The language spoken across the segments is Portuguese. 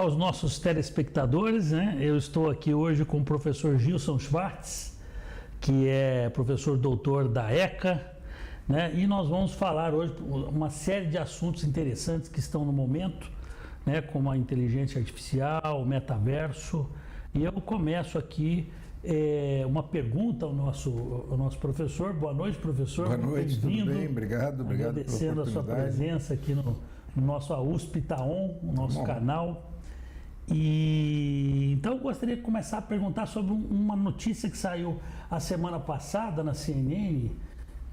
aos nossos telespectadores, né? Eu estou aqui hoje com o professor Gilson Schwartz, que é professor doutor da ECA, né? E nós vamos falar hoje uma série de assuntos interessantes que estão no momento, né? Como a inteligência artificial, o metaverso. E eu começo aqui uma pergunta ao nosso professor. Boa noite, professor. Boa noite, tudo bem? Obrigado agradecendo a sua presença aqui no nosso USP Itaon, o nosso canal. E então eu gostaria de começar a perguntar sobre uma notícia que saiu a semana passada na CNN,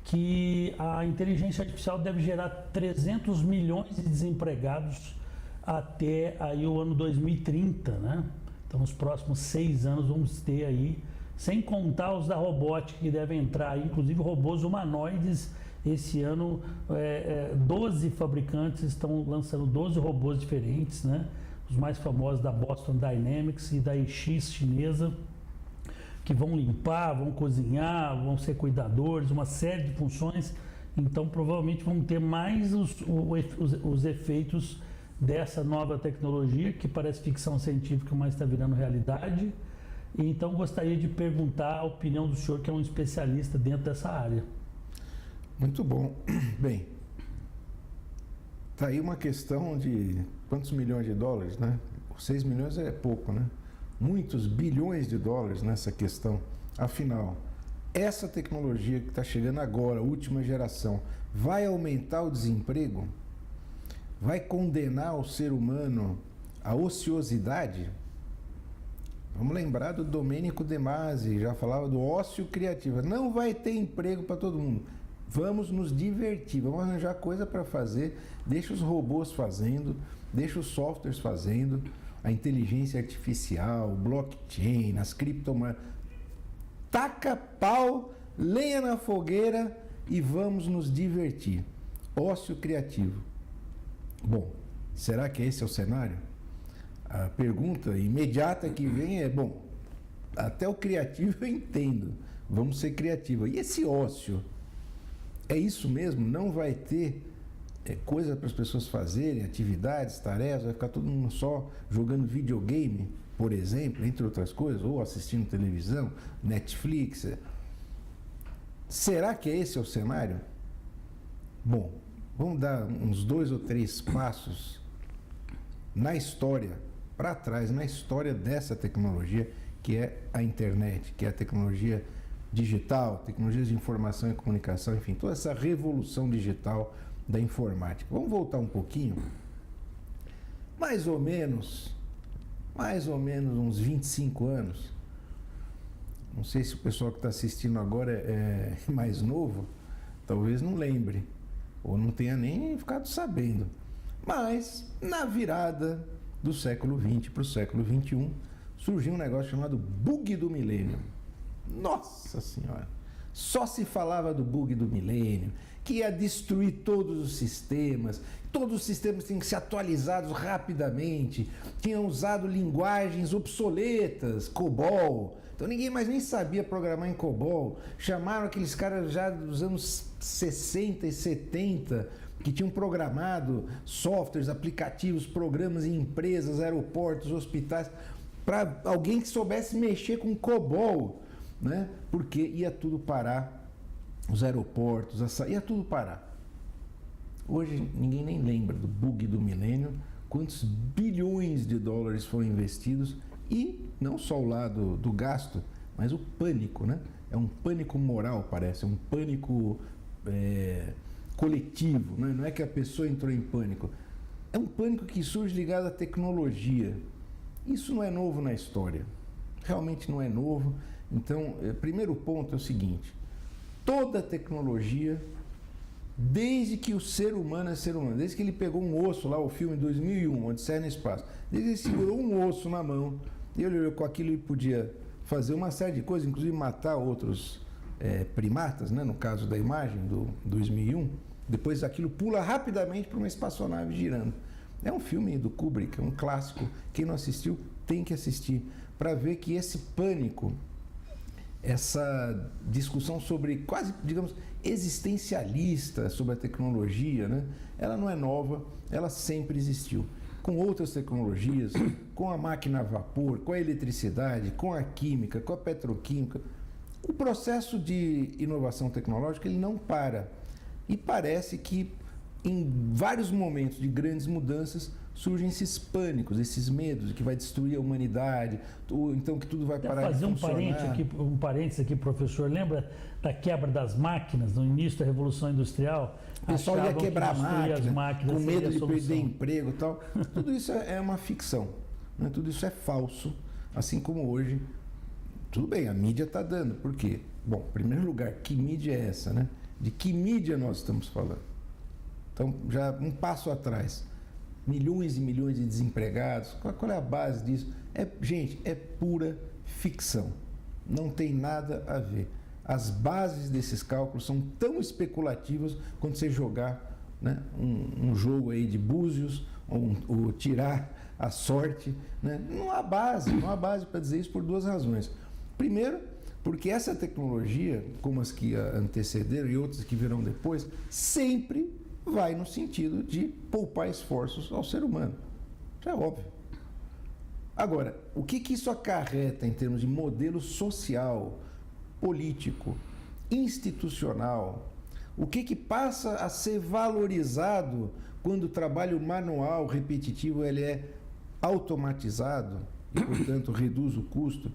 que a inteligência artificial deve gerar 300 milhões de desempregados até aí o ano 2030, né? Então, nos próximos 6 anos vamos ter aí, sem contar os da robótica que devem entrar aí, inclusive robôs humanoides. Esse ano, 12 fabricantes estão lançando 12 robôs diferentes, né? Os mais famosos da Boston Dynamics e da EX chinesa, que vão limpar, vão cozinhar, vão ser cuidadores, uma série de funções. Então, provavelmente vão ter mais os efeitos dessa nova tecnologia, que parece ficção científica, mas está virando realidade. E então gostaria de perguntar a opinião do senhor, que é um especialista dentro dessa área. Muito bom. Bem, está aí uma questão de quantos milhões de dólares, né? 6 milhões é pouco, né? Muitos bilhões de dólares nessa questão. Afinal, essa tecnologia que está chegando agora, a última geração, vai aumentar o desemprego? Vai condenar o ser humano à ociosidade? Vamos lembrar do Domênico De Masi, já falava do ócio criativo. Não vai ter emprego para todo mundo. Vamos nos divertir, vamos arranjar coisa para fazer. Deixa os robôs fazendo, deixa os softwares fazendo, a inteligência artificial, o blockchain, as criptomoedas. Taca pau, lenha na fogueira e vamos nos divertir. Ócio criativo. Bom, será que esse é o cenário? A pergunta imediata que vem é, bom, até o criativo eu entendo, vamos ser criativos. E esse ócio, é isso mesmo? Não vai ter coisa para as pessoas fazerem, atividades, tarefas, vai ficar todo mundo só jogando videogame, por exemplo, entre outras coisas, ou assistindo televisão, Netflix. Será que esse é o cenário? Bom, vamos dar uns 2 ou 3 passos na história, para trás, na história dessa tecnologia, que é a internet, que é a tecnologia digital, tecnologias de informação e comunicação, enfim, toda essa revolução digital da informática. Vamos voltar um pouquinho, mais ou menos uns 25 anos. Não sei se o pessoal que está assistindo agora é mais novo, talvez não lembre, ou não tenha nem ficado sabendo. Mas, na virada do século XX para o século XXI, surgiu um negócio chamado bug do milênio. Nossa Senhora! Só se falava do bug do milênio, que ia destruir todos os sistemas tinham que ser atualizados rapidamente, tinham usado linguagens obsoletas, COBOL, então ninguém mais nem sabia programar em COBOL, chamaram aqueles caras já dos anos 60 e 70, que tinham programado softwares, aplicativos, programas em empresas, aeroportos, hospitais, para alguém que soubesse mexer com COBOL, né? Porque ia tudo parar, os aeroportos, ia tudo parar. Hoje ninguém nem lembra do bug do milênio, quantos bilhões de dólares foram investidos, e não só o lado do gasto, mas o pânico, né? É um pânico moral, parece, é um pânico coletivo, né? Não é que a pessoa entrou em pânico, é um pânico que surge ligado à tecnologia. Isso não é novo na história, realmente não é novo. Então, primeiro ponto é o seguinte: toda tecnologia, desde que o ser humano é ser humano, desde que ele pegou um osso lá, o filme 2001, Odisseia no Espaço, desde que ele segurou um osso na mão, e ele olhou com aquilo, ele podia fazer uma série de coisas, inclusive matar outros primatas, né, no caso da imagem do 2001, depois aquilo pula rapidamente para uma espaçonave girando. É um filme do Kubrick, é um clássico, quem não assistiu tem que assistir, para ver que esse pânico, essa discussão sobre quase, digamos, existencialista sobre a tecnologia, né? Ela não é nova, ela sempre existiu. com outras tecnologias, com a máquina a vapor, com a eletricidade, com a química, com a petroquímica. O processo de inovação tecnológica ele não para. E parece que em vários momentos de grandes mudanças surgem esses pânicos, esses medos de que vai destruir a humanidade, ou então que tudo vai parar de funcionar. Um parênteses aqui, professor. Lembra da quebra das máquinas no início da Revolução Industrial? O pessoal ia quebrar máquinas, com medo de perder emprego e tal. Tudo isso é uma ficção, né? Tudo isso é falso, assim como hoje. Tudo bem, a mídia está dando. Por quê? Bom, em primeiro lugar, que mídia é essa, né? De que mídia nós estamos falando? Então, já um passo atrás. Milhões e milhões de desempregados. Qual é a base disso? Gente, é pura ficção. Não tem nada a ver. As bases desses cálculos são tão especulativas quando você jogar, né, um jogo aí de búzios ou tirar a sorte. Né? Não há base para dizer isso por duas razões. Primeiro, porque essa tecnologia, como as que antecederam e outras que virão depois, sempre vai no sentido de poupar esforços ao ser humano. Isso é óbvio. Agora, o que isso acarreta em termos de modelo social, político, institucional? O que passa a ser valorizado quando o trabalho manual, repetitivo, ele é automatizado e, portanto, reduz o custo?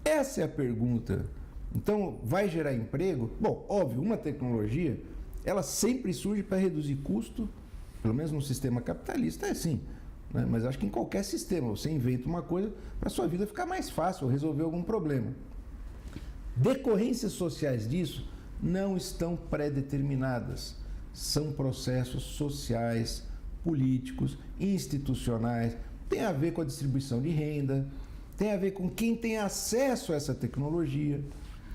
Essa é a pergunta. Então, vai gerar emprego? Bom, óbvio, uma tecnologia ela sempre surge para reduzir custo, pelo menos no sistema capitalista é assim, né? Mas acho que em qualquer sistema você inventa uma coisa para a sua vida ficar mais fácil, resolver algum problema. Decorrências sociais disso não estão pré-determinadas, são processos sociais, políticos, institucionais, tem a ver com a distribuição de renda, tem a ver com quem tem acesso a essa tecnologia,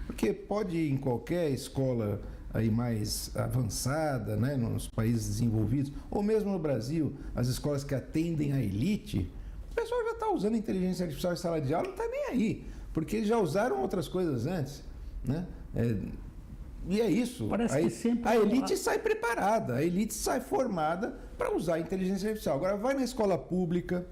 porque pode ir em qualquer escola aí mais avançada, né, nos países desenvolvidos, ou mesmo no Brasil, as escolas que atendem a elite, o pessoal já está usando inteligência artificial em sala de aula, não está nem aí, porque eles já usaram outras coisas antes, né? E é isso. A elite sai preparada, a elite sai formada para usar a inteligência artificial. Agora vai na escola pública,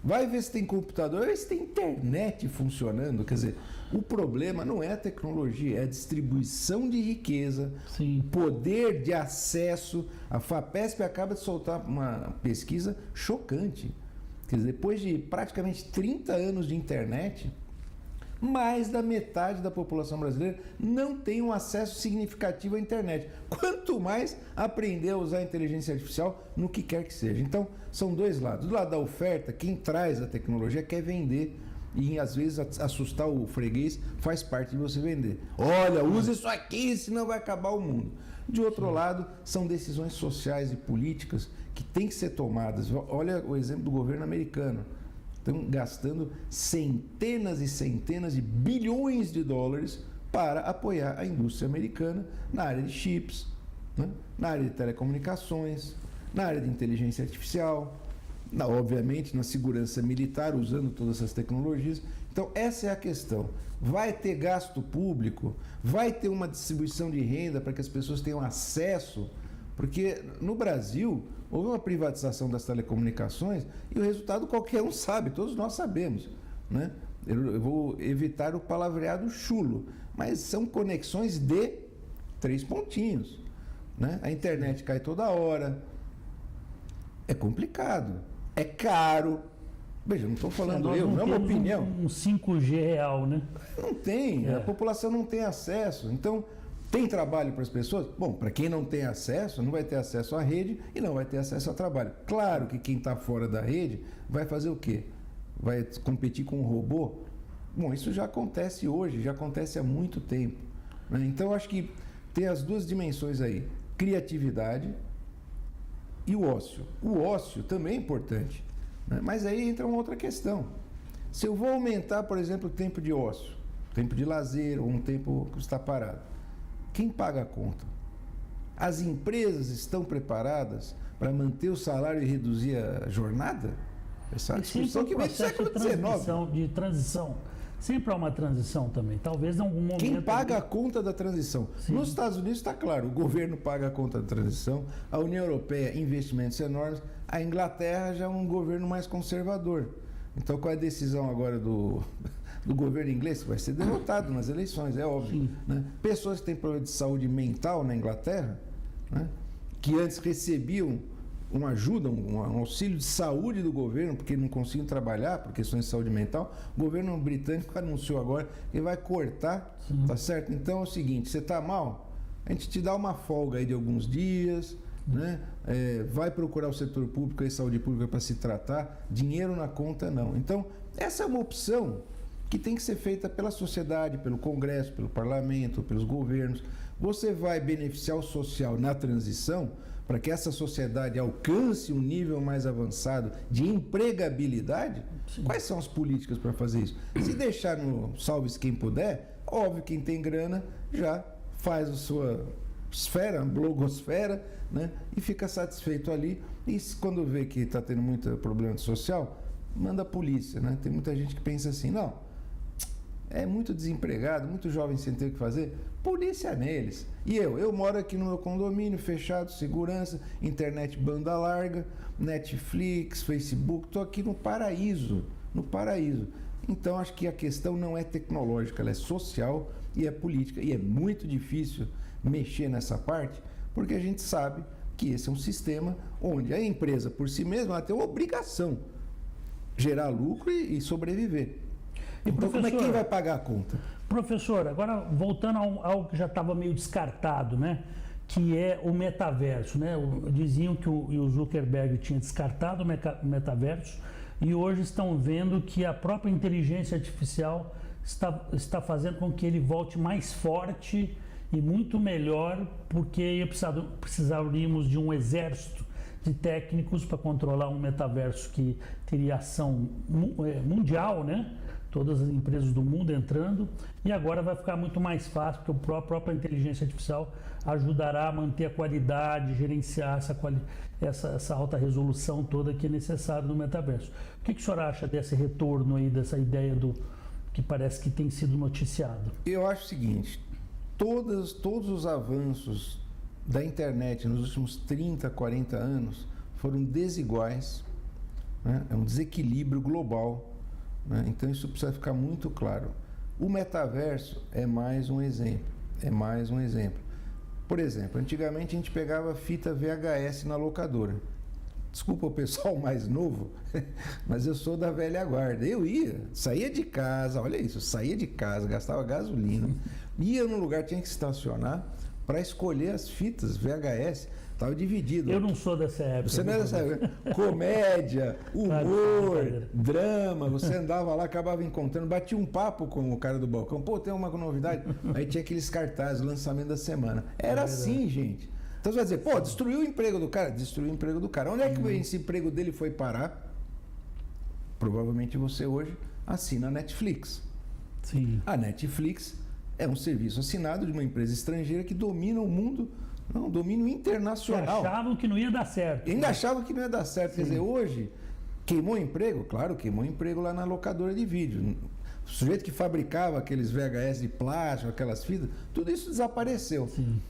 vai ver se tem computador, vai ver se tem internet funcionando. Quer dizer, o problema não é a tecnologia, é a distribuição de riqueza, Sim. Poder de acesso. A FAPESP acaba de soltar uma pesquisa chocante. Quer dizer, depois de praticamente 30 anos de internet, mais da metade da população brasileira não tem um acesso significativo à internet. Quanto mais aprender a usar a inteligência artificial no que quer que seja. Então, são dois lados. Do lado da oferta, quem traz a tecnologia quer vender e, às vezes, assustar o freguês faz parte de você vender. Olha, usa isso aqui, senão vai acabar o mundo. De outro lado, são decisões sociais e políticas que têm que ser tomadas. Olha o exemplo do governo americano. Estão gastando centenas e centenas de bilhões de dólares para apoiar a indústria americana na área de chips, né? Na área de telecomunicações, na área de inteligência artificial, obviamente na segurança militar, usando todas essas tecnologias. Então, essa é a questão. Vai ter gasto público? Vai ter uma distribuição de renda para que as pessoas tenham acesso? Porque no Brasil houve uma privatização das telecomunicações e o resultado qualquer um sabe, todos nós sabemos, né? Eu vou evitar o palavreado chulo, mas são conexões de 3 pontinhos, né? A internet cai toda hora, é complicado, é caro. Veja, não estou falando não é uma opinião. Um 5G real, né? Não tem, a população não tem acesso, então... Tem trabalho para as pessoas? Bom, para quem não tem acesso, não vai ter acesso à rede e não vai ter acesso ao trabalho. Claro que quem está fora da rede vai fazer o quê? Vai competir com um robô? Bom, isso já acontece hoje, já acontece há muito tempo, né? Então, acho que tem as duas dimensões aí, criatividade e o ócio. O ócio também é importante, né? Mas aí entra uma outra questão. Se eu vou aumentar, por exemplo, o tempo de ócio, tempo de lazer ou um tempo que está parado, quem paga a conta? As empresas estão preparadas para manter o salário e reduzir a jornada? Essa discussão que vem do século XIX. De transição. Sempre há uma transição também. Talvez em algum momento... Quem paga a conta da transição? Sim. Nos Estados Unidos está claro, o governo paga a conta da transição, a União Europeia, investimentos enormes, A Inglaterra já é um governo mais conservador. Então, qual é a decisão agora do governo inglês? Vai ser derrotado nas eleições, é óbvio. Né? Pessoas que têm problema de saúde mental na Inglaterra, né, que antes recebiam uma ajuda, um auxílio de saúde do governo, porque não conseguiam trabalhar por questões de saúde mental, o governo britânico anunciou agora que vai cortar, tá certo? Então é o seguinte, você está mal, a gente te dá uma folga aí de alguns dias, né? Vai procurar o setor público e saúde pública para se tratar, dinheiro na conta não. Então, essa é uma opção que tem que ser feita pela sociedade, pelo Congresso, pelo Parlamento, pelos governos. Você vai beneficiar o social na transição para que essa sociedade alcance um nível mais avançado de empregabilidade? Sim. Quais são as políticas para fazer isso? Se deixar no salve-se quem puder, óbvio, quem tem grana já faz a sua esfera, blogosfera, né? E fica satisfeito ali. E quando vê que está tendo muito problema social, manda a polícia, né? Tem muita gente que pensa assim, não, é muito desempregado, muito jovem sem ter o que fazer, polícia neles. E eu moro aqui no meu condomínio, fechado, segurança, internet banda larga, Netflix, Facebook, estou aqui no paraíso, Então, acho que a questão não é tecnológica, ela é social e é política. E é muito difícil mexer nessa parte, porque a gente sabe que esse é um sistema onde a empresa, por si mesma, ela tem uma obrigação de gerar lucro e sobreviver. Então, como é que quem vai pagar a conta? Professor, agora voltando a algo que já estava meio descartado, né? Que é o metaverso, né? Diziam que o Zuckerberg tinha descartado o metaverso e hoje estão vendo que a própria inteligência artificial está fazendo com que ele volte mais forte e muito melhor, porque precisaríamos de um exército de técnicos para controlar um metaverso que teria ação mundial, né? Todas as empresas do mundo entrando, e agora vai ficar muito mais fácil, porque a própria inteligência artificial ajudará a manter a qualidade, gerenciar essa alta resolução toda que é necessária no metaverso. O que o senhor acha desse retorno aí, dessa ideia que parece que tem sido noticiado? Eu acho o seguinte, todos os avanços da internet nos últimos 30, 40 anos foram desiguais, né? É um desequilíbrio global. Então isso precisa ficar muito claro. O metaverso é mais um exemplo. Por exemplo, antigamente a gente pegava fita VHS na locadora. Desculpa o pessoal mais novo, mas eu sou da velha guarda. Eu saía de casa, olha isso, saía de casa, gastava gasolina, ia num lugar, tinha que estacionar para escolher as fitas VHS. Estava dividido. Eu não sou dessa época. Você não é dessa época. Comédia, humor, drama. Você andava lá, acabava encontrando, batia um papo com o cara do balcão. Pô, tem uma novidade. Aí tinha aqueles cartazes, lançamento da semana. Era assim, gente. Então você vai dizer, pô, destruiu o emprego do cara? Destruiu o emprego do cara. Onde é que esse emprego dele foi parar? Provavelmente você hoje assina a Netflix. Sim. A Netflix é um serviço assinado de uma empresa estrangeira que domina o mundo. Não, domínio internacional. Achavam que não ia dar certo. Ainda achavam que não ia dar certo. Sim. Quer dizer, hoje, queimou emprego? Claro, queimou emprego lá na locadora de vídeo. O sujeito que fabricava aqueles VHS de plástico, aquelas fitas, tudo isso desapareceu. Sim.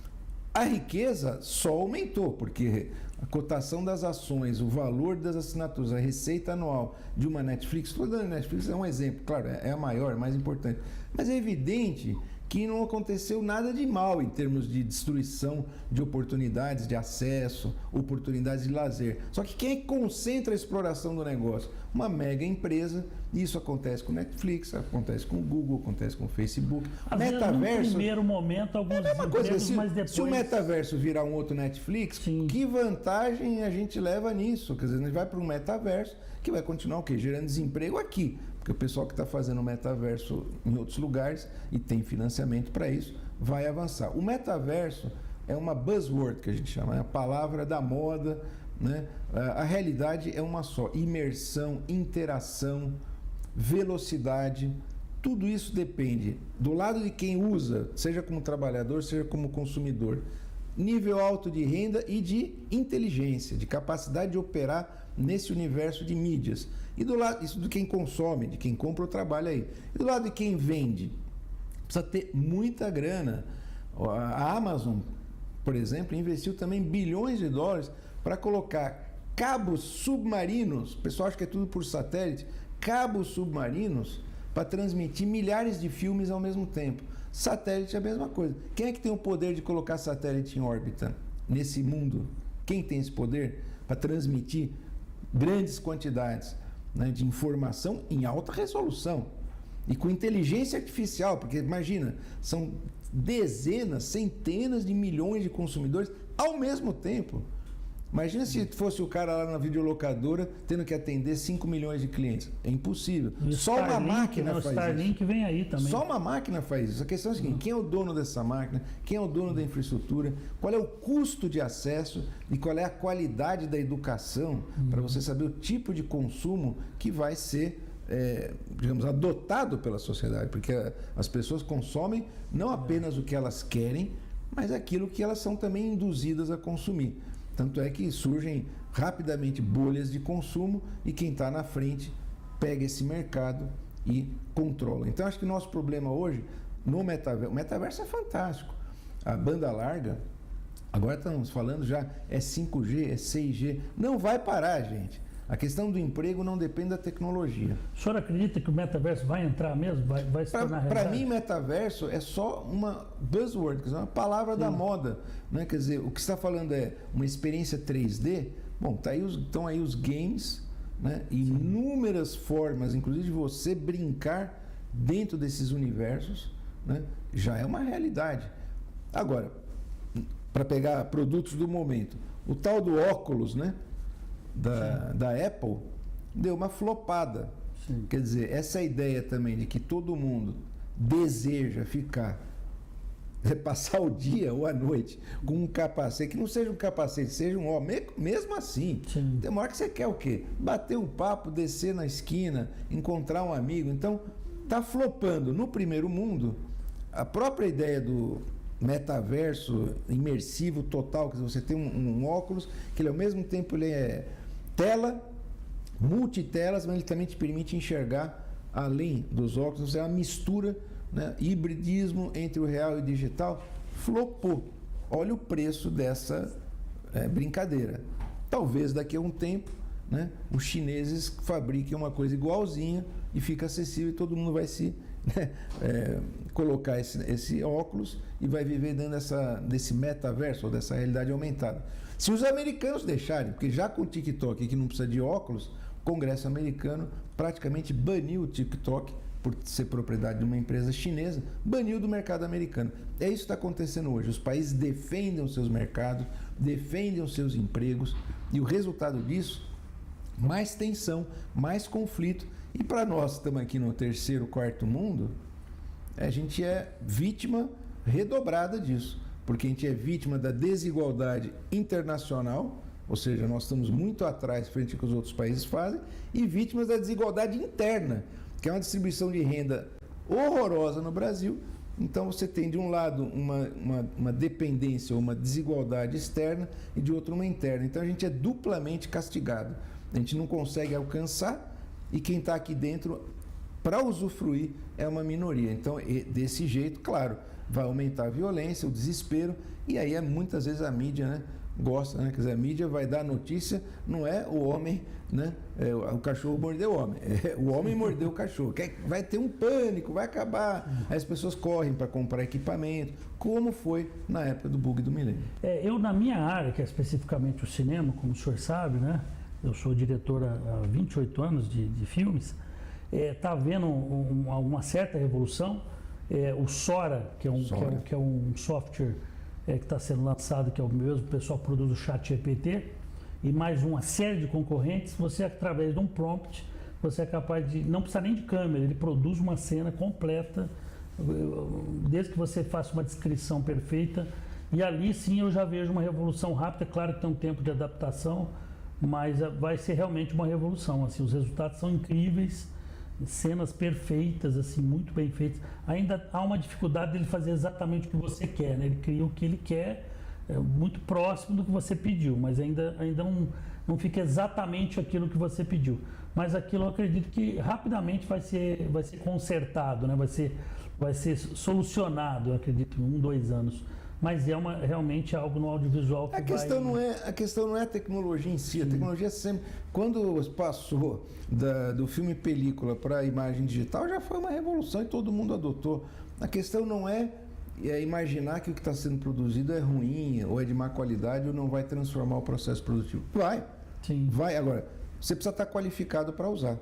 A riqueza só aumentou, porque a cotação das ações, o valor das assinaturas, a receita anual de uma Netflix, estou dando Netflix é um exemplo, claro, é a maior, é a mais importante. Mas é evidente que não aconteceu nada de mal em termos de destruição de oportunidades de acesso, oportunidades de lazer. Só que quem concentra a exploração do negócio? Uma mega empresa. Isso acontece com Netflix, acontece com o Google, acontece com o Facebook. Metaverso, no primeiro momento, alguns empregos, mas depois... Se o metaverso virar um outro Netflix, sim, que vantagem a gente leva nisso? Quer dizer, a gente vai para um metaverso que vai continuar o quê? Gerando desemprego aqui. Porque o pessoal que está fazendo o metaverso em outros lugares e tem financiamento para isso, vai avançar. O metaverso é uma buzzword que a gente chama, é a palavra da moda, né? A realidade é uma só: imersão, interação, velocidade. Tudo isso depende do lado de quem usa, seja como trabalhador, seja como consumidor. Nível alto de renda e de inteligência, de capacidade de operar nesse universo de mídias. E do lado, isso de quem consome, de quem compra ou trabalha aí. E do lado de quem vende, precisa ter muita grana. A Amazon, por exemplo, investiu também bilhões de dólares para colocar cabos submarinos, o pessoal acha que é tudo por satélite, cabos submarinos para transmitir milhares de filmes ao mesmo tempo. Satélite é a mesma coisa. Quem é que tem o poder de colocar satélite em órbita nesse mundo? Quem tem esse poder para transmitir grandes quantidades, né, de informação em alta resolução e com inteligência artificial? Porque imagina, são dezenas, centenas de milhões de consumidores ao mesmo tempo. Imagina se fosse o cara lá na videolocadora tendo que atender 5 milhões de clientes. É impossível. Só uma máquina faz isso. O Starlink vem aí também. Só uma máquina faz isso. A questão é a seguinte: quem é o dono dessa máquina? Quem é o dono da infraestrutura? Qual é o custo de acesso? E qual é a qualidade da educação para você saber o tipo de consumo que vai ser, digamos, adotado pela sociedade? Porque as pessoas consomem não apenas o que elas querem, mas aquilo que elas são também induzidas a consumir. Tanto é que surgem rapidamente bolhas de consumo e quem está na frente pega esse mercado e controla. Então, acho que o nosso problema hoje no metaverso... O metaverso é fantástico. A banda larga, agora estamos falando já, é 5G, é 6G. Não vai parar, gente. A questão do emprego não depende da tecnologia. O senhor acredita que o metaverso vai entrar mesmo? Vai se tornar realidade? Para mim, metaverso é só uma buzzword, quer dizer, uma palavra da moda. Né? Quer dizer, o que você está falando é uma experiência 3D. Bom, estão aí os games, né? Inúmeras formas, inclusive de você brincar dentro desses universos, né? Já é uma realidade. Agora, para pegar produtos do momento, o tal do óculos, né? Da Apple deu uma flopada. Sim. Quer dizer, essa ideia também de que todo mundo deseja passar o dia ou a noite com um capacete, que não seja um capacete, seja um óculos, mesmo assim. Sim. Tem uma hora que você quer o quê? Bater um papo, descer na esquina, encontrar um amigo. Então, tá flopando no primeiro mundo a própria ideia do metaverso imersivo total, que você tem um óculos que ele ao mesmo tempo ele é tela, multitelas, mas ele também te permite enxergar além dos óculos. É uma mistura, né, hibridismo entre o real e o digital. Flopou. Olha o preço dessa brincadeira. Talvez daqui a um tempo, né, os chineses fabriquem uma coisa igualzinha e fica acessível e todo mundo vai se colocar esse óculos e vai viver dentro desse metaverso ou dessa realidade aumentada. Se os americanos deixarem, porque já com o TikTok, que não precisa de óculos, o Congresso americano praticamente baniu o TikTok, por ser propriedade de uma empresa chinesa, baniu do mercado americano. É isso que está acontecendo hoje. Os países defendem os seus mercados, defendem os seus empregos, e o resultado disso, mais tensão, mais conflito. E para nós que estamos aqui no terceiro, quarto mundo, a gente é vítima redobrada disso, porque a gente é vítima da desigualdade internacional, ou seja, nós estamos muito atrás frente ao que os outros países fazem, e vítimas da desigualdade interna, que é uma distribuição de renda horrorosa no Brasil. Então você tem de um lado uma dependência ou uma desigualdade externa e de outro uma interna. Então a gente é duplamente castigado. A gente não consegue alcançar e quem está aqui dentro para usufruir é uma minoria. Então desse jeito, claro, vai aumentar a violência, o desespero, e aí muitas vezes a mídia, né, gosta, né? Quer dizer, a mídia vai dar notícia, não é o homem, né? O cachorro mordeu o homem, o homem mordeu o cachorro. Vai ter um pânico, vai acabar. Aí as pessoas correm para comprar equipamento, como foi na época do bug do milênio. Eu, na minha área, que é especificamente o cinema, como o senhor sabe, né? Eu sou diretor há 28 anos de filmes, está havendo uma certa revolução. O Sora, que é um software que está sendo lançado, que é o mesmo pessoal que produz o ChatGPT, e mais uma série de concorrentes, você, através de um prompt, você é capaz de, não precisa nem de câmera, ele produz uma cena completa, desde que você faça uma descrição perfeita, e ali sim eu já vejo uma revolução rápida. Claro que tem um tempo de adaptação, mas vai ser realmente uma revolução. Assim, os resultados são incríveis, cenas perfeitas, assim, muito bem feitas. Ainda há uma dificuldade dele fazer exatamente o que você quer, né? Ele cria o que ele quer, muito próximo do que você pediu, mas ainda não fica exatamente aquilo que você pediu. Mas aquilo eu acredito que rapidamente vai ser consertado, né? Vai ser solucionado, eu acredito, em 1, 2 anos. mas é realmente algo no audiovisual que a questão não é a tecnologia em si. A tecnologia sempre... Quando passou do filme película para a imagem digital, já foi uma revolução e todo mundo adotou. A questão não é imaginar que o que está sendo produzido é ruim, ou é de má qualidade, ou não vai transformar o processo produtivo. Vai. Sim. Vai. Agora, você precisa estar qualificado para usar.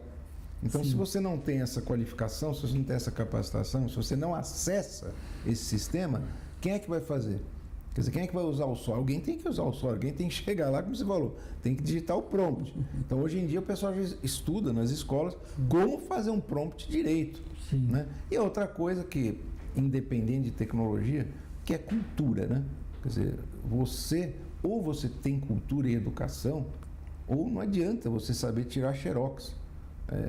Então, Sim. se você não tem essa qualificação, se você não tem essa capacitação, se você não acessa esse sistema, quem é que vai fazer? Quer dizer, quem é que vai usar o software? Alguém tem que usar o software, alguém tem que chegar lá, como você falou, tem que digitar o prompt. Então, hoje em dia, o pessoal já estuda nas escolas como fazer um prompt direito. Sim. Né? E outra coisa que, independente de tecnologia, que é cultura, né? Quer dizer, ou você tem cultura e educação, ou não adianta você saber tirar xerox.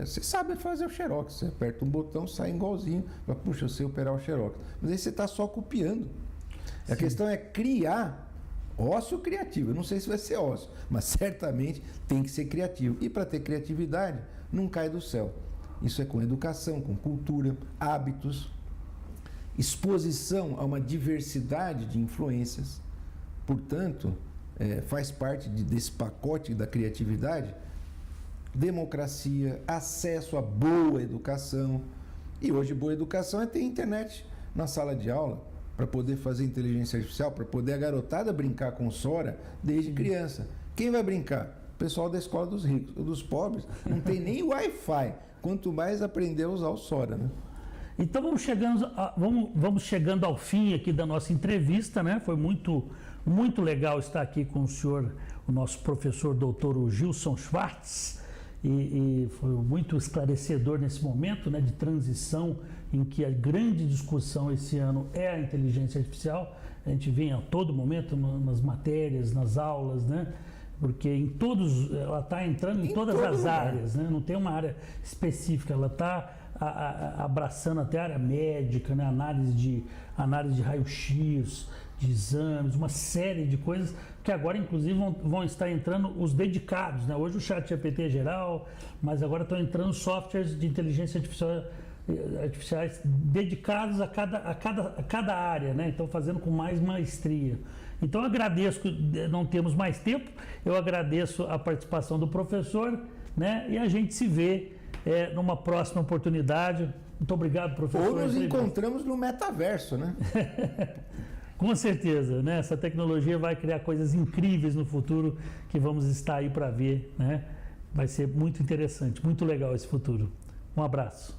Você sabe fazer o xerox, você aperta um botão, sai igualzinho, puxa, eu sei operar o xerox. Mas aí você está só copiando. A questão é criar ócio criativo. Eu não sei se vai ser ócio, mas certamente tem que ser criativo. E para ter criatividade, não cai do céu. Isso é com educação, com cultura, hábitos, exposição a uma diversidade de influências. Portanto, faz parte desse pacote da criatividade, democracia, acesso a boa educação. E hoje boa educação é ter internet na sala de aula, para poder fazer inteligência artificial, para poder a garotada brincar com Sora desde criança. Quem vai brincar? O pessoal da escola dos ricos. O dos pobres não tem nem Wi-Fi, quanto mais aprender a usar o Sora, né? Então vamos chegando ao fim aqui da nossa entrevista, né? Foi muito legal estar aqui com o senhor, o nosso professor doutor Gilson Schwartz, e foi muito esclarecedor nesse momento, né, de transição, em que a grande discussão esse ano é a inteligência artificial. A gente vê a todo momento nas matérias, nas aulas, né? Porque ela está entrando em todas as áreas, né? Não tem uma área específica, ela está abraçando até a área médica, né? Análise de raio-x, de exames, uma série de coisas que agora inclusive vão estar entrando os dedicados, né? Hoje o ChatGPT é geral, mas agora estão entrando softwares de inteligência artificiais dedicados a cada área, né? Então fazendo com mais maestria. Então eu agradeço, não temos mais tempo, eu agradeço a participação do professor, né? E a gente se vê numa próxima oportunidade. Muito obrigado, professor. Ou nos encontramos no metaverso, né? Com certeza, né? Essa tecnologia vai criar coisas incríveis no futuro que vamos estar aí para ver, né? Vai ser muito interessante, muito legal esse futuro. Um abraço.